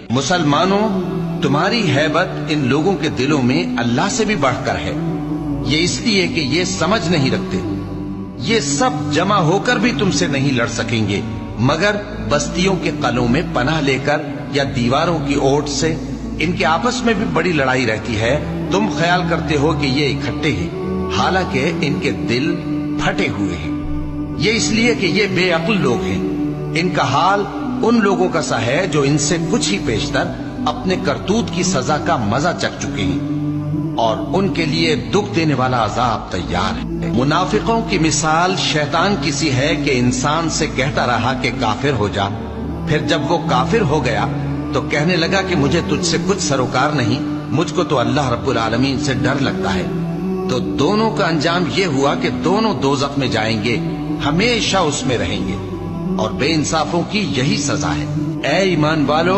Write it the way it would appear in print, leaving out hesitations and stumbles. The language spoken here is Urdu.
مسلمانوں، تمہاری ہیبت ان لوگوں کے دلوں میں اللہ سے بھی بڑھ کر ہے، یہ اس لیے کہ یہ سمجھ نہیں رکھتے۔ یہ سب جمع ہو کر بھی تم سے نہیں لڑ سکیں گے مگر بستیوں کے قلعوں میں پناہ لے کر یا دیواروں کی اوٹ سے۔ ان کے آپس میں بھی بڑی لڑائی رہتی ہے، تم خیال کرتے ہو کہ یہ اکٹھے ہیں، حالانکہ ان کے دل پھٹے ہوئے ہیں۔ یہ اس لیے کہ یہ بے عقل لوگ ہیں۔ ان کا حال ان لوگوں کا سا ہے جو ان سے کچھ ہی پیشتر اپنے کرتوت کی سزا کا مزہ چکھ چکے ہیں، اور ان کے لیے دکھ دینے والا عذاب تیار ہے۔ منافقوں کی مثال شیطان کسی ہے کہ انسان سے کہتا رہا کہ کافر ہو جا، پھر جب وہ کافر ہو گیا تو کہنے لگا کہ مجھے تجھ سے کچھ سروکار نہیں، مجھ کو تو اللہ رب العالمین سے ڈر لگتا ہے۔ تو دونوں کا انجام یہ ہوا کہ دونوں دوزخ میں جائیں گے، ہمیشہ اس میں رہیں گے، اور بے انصافوں کی یہی سزا ہے۔ اے ایمان والو،